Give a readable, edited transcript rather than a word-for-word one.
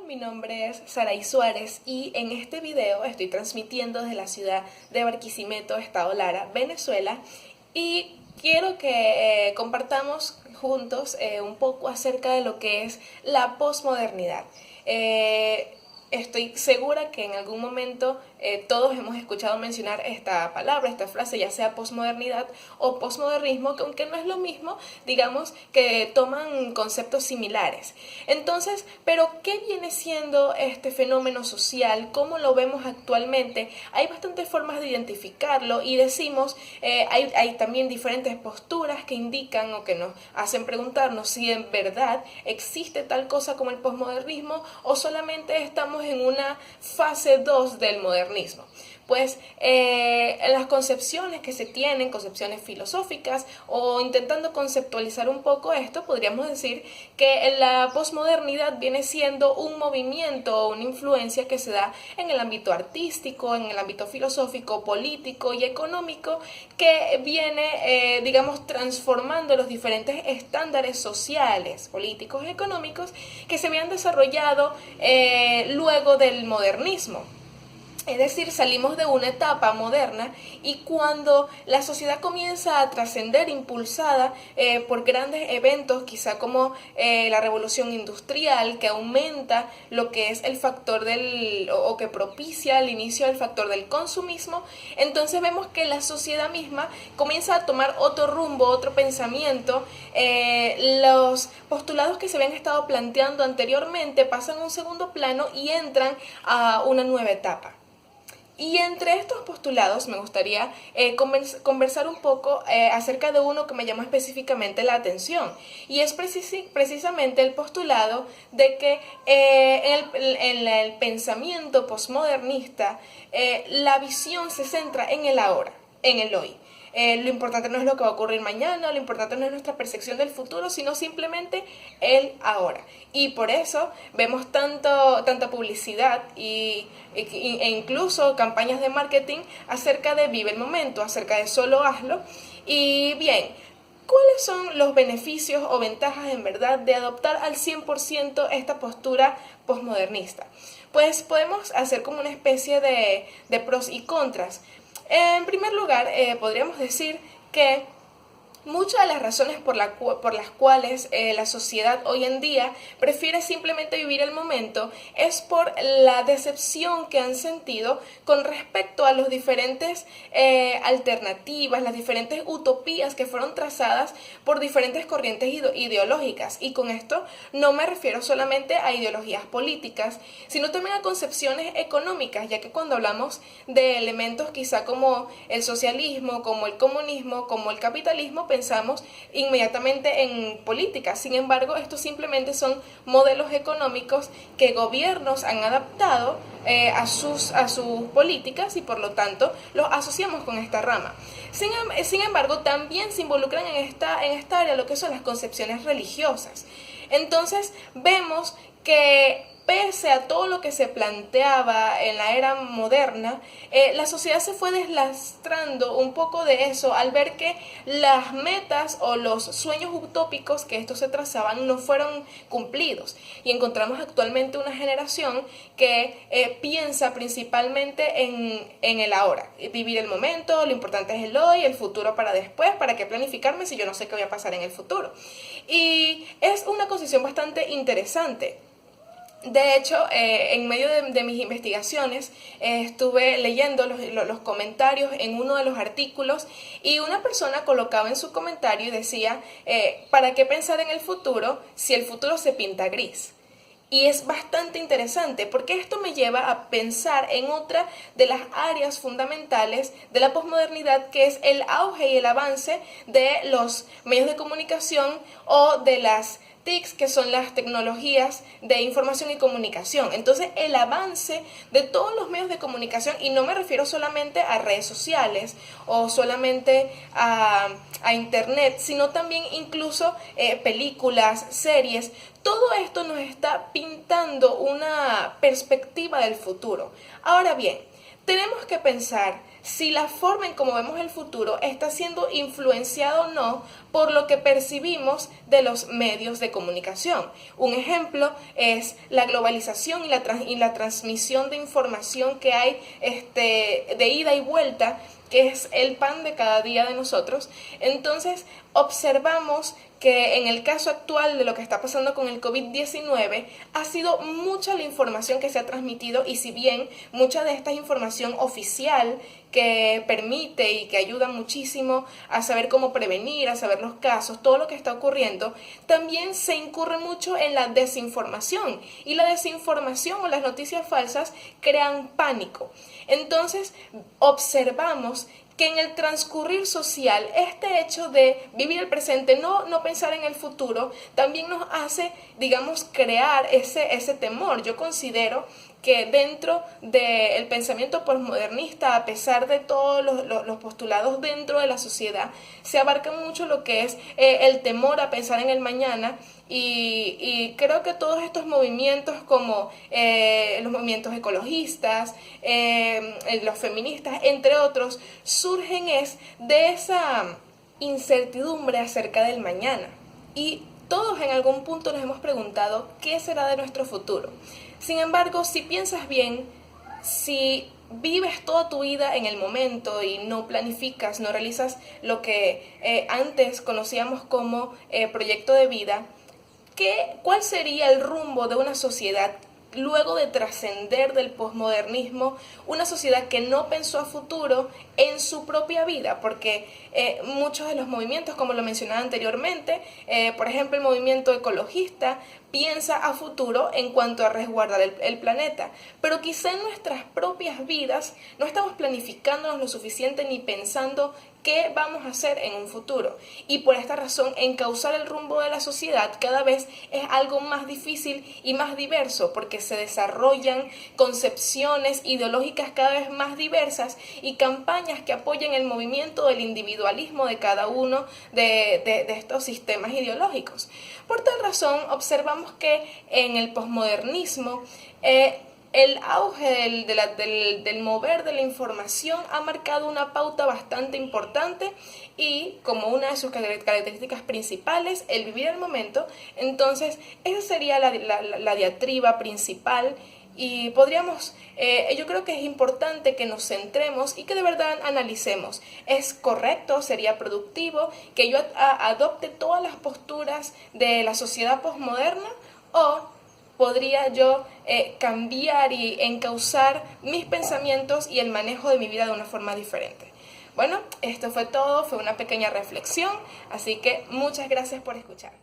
mi nombre es Saray Suárez y en este video estoy transmitiendo desde la ciudad de Barquisimeto, Estado Lara, Venezuela, y quiero que compartamos juntos un poco acerca de lo que es la posmodernidad. Estoy segura que en algún momento todos hemos escuchado mencionar esta palabra, esta frase, ya sea posmodernidad o posmodernismo, que aunque no es lo mismo, digamos que toman conceptos similares. Entonces, ¿pero qué viene siendo este fenómeno social? ¿Cómo lo vemos actualmente? Hay bastantes formas de identificarlo y decimos, hay también diferentes posturas que indican o que nos hacen preguntarnos si en verdad existe tal cosa como el posmodernismo o solamente estamos en una fase 2 del modernismo. Pues las concepciones que se tienen, concepciones filosóficas o intentando conceptualizar un poco esto, podríamos decir que la posmodernidad viene siendo un movimiento o una influencia que se da en el ámbito artístico, en el ámbito filosófico, político y económico, que viene, digamos, transformando los diferentes estándares sociales, políticos y económicos que se habían desarrollado luego del modernismo. Es decir, salimos de una etapa moderna y cuando la sociedad comienza a trascender impulsada por grandes eventos, quizá como la revolución industrial, que aumenta lo que es el factor o que propicia el inicio del factor del consumismo, entonces vemos que la sociedad misma comienza a tomar otro rumbo, otro pensamiento. Los postulados que se habían estado planteando anteriormente pasan a un segundo plano y entran a una nueva etapa. Y entre estos postulados me gustaría conversar un poco acerca de uno que me llamó específicamente la atención. Y es precisamente el postulado de que en el pensamiento posmodernista la visión se centra en el ahora, en el hoy. Lo importante no es lo que va a ocurrir mañana, lo importante no es nuestra percepción del futuro, sino simplemente el ahora. Y por eso vemos tanta publicidad e incluso campañas de marketing acerca de vive el momento, acerca de solo hazlo. Y bien, ¿cuáles son los beneficios o ventajas en verdad de adoptar al 100% esta postura posmodernista? Pues podemos hacer como una especie de pros y contras. En primer lugar, podríamos decir que muchas de las razones por las cuales la sociedad hoy en día prefiere simplemente vivir el momento es por la decepción que han sentido con respecto a las diferentes alternativas, las diferentes utopías que fueron trazadas por diferentes corrientes ideológicas. Y con esto no me refiero solamente a ideologías políticas, sino también a concepciones económicas, ya que cuando hablamos de elementos quizá como el socialismo, como el comunismo, como el capitalismo, pensamos inmediatamente en política. Sin embargo, estos simplemente son modelos económicos que gobiernos han adaptado a sus políticas y por lo tanto los asociamos con esta rama. Sin embargo, también se involucran en esta área lo que son las concepciones religiosas. Entonces, vemos que pese a todo lo que se planteaba en la era moderna, la sociedad se fue deslastrando un poco de eso al ver que las metas o los sueños utópicos que estos se trazaban no fueron cumplidos. Y encontramos actualmente una generación que piensa principalmente en el ahora. Vivir el momento, lo importante es el hoy, el futuro para después, ¿para qué planificarme si yo no sé qué voy a pasar en el futuro? Y es una concepción bastante interesante. De hecho, en medio de mis investigaciones estuve leyendo los comentarios en uno de los artículos y una persona colocaba en su comentario y decía, ¿para qué pensar en el futuro si el futuro se pinta gris? Y es bastante interesante porque esto me lleva a pensar en otra de las áreas fundamentales de la posmodernidad, que es el auge y el avance de los medios de comunicación o de las TICs, que son las tecnologías de información y comunicación. Entonces, el avance de todos los medios de comunicación, y no me refiero solamente a redes sociales o solamente a internet, sino también incluso películas, series. Todo esto nos está pintando una perspectiva del futuro. Ahora bien, tenemos que pensar si la forma en cómo vemos el futuro está siendo influenciada o no por lo que percibimos de los medios de comunicación. Un ejemplo es la globalización y la transmisión de información que hay de ida y vuelta, que es el pan de cada día de nosotros. Entonces, observamos que en el caso actual de lo que está pasando con el COVID-19, ha sido mucha la información que se ha transmitido, y si bien mucha de esta información oficial que permite y que ayuda muchísimo a saber cómo prevenir, a saber los casos, todo lo que está ocurriendo, también se incurre mucho en la desinformación, y la desinformación o las noticias falsas crean pánico. Entonces, observamos que en el transcurrir social, este hecho de vivir el presente, no pensar en el futuro, también nos hace, digamos, crear ese temor. Yo considero que dentro del pensamiento posmodernista, a pesar de todos los postulados dentro de la sociedad, se abarca mucho lo que es el temor a pensar en el mañana, y creo que todos estos movimientos como los movimientos ecologistas, los feministas, entre otros, surgen de esa incertidumbre acerca del mañana. Y todos en algún punto nos hemos preguntado qué será de nuestro futuro. Sin embargo, si piensas bien, si vives toda tu vida en el momento y no planificas, no realizas lo que antes conocíamos como proyecto de vida, ¿cuál sería el rumbo de una sociedad luego de trascender del posmodernismo? Una sociedad que no pensó a futuro en su propia vida, porque muchos de los movimientos, como lo mencionaba anteriormente, por ejemplo el movimiento ecologista, piensa a futuro en cuanto a resguardar el planeta, pero quizá en nuestras propias vidas no estamos planificándonos lo suficiente ni pensando qué vamos a hacer en un futuro, y por esta razón encauzar el rumbo de la sociedad cada vez es algo más difícil y más diverso, porque se desarrollan concepciones ideológicas cada vez más diversas y campañas que apoyan el movimiento del individualismo de cada uno de estos sistemas ideológicos. Por tal razón, observamos que en el posmodernismo el auge del mover de la información ha marcado una pauta bastante importante, y como una de sus características principales, el vivir el momento. Entonces, esa sería la diatriba principal, y yo creo que es importante que nos centremos y que de verdad analicemos. ¿Es correcto, sería productivo que yo adopte todas las posturas de la sociedad posmoderna, o podría yo cambiar y encauzar mis pensamientos y el manejo de mi vida de una forma diferente? Bueno, esto fue todo, fue una pequeña reflexión, así que muchas gracias por escuchar.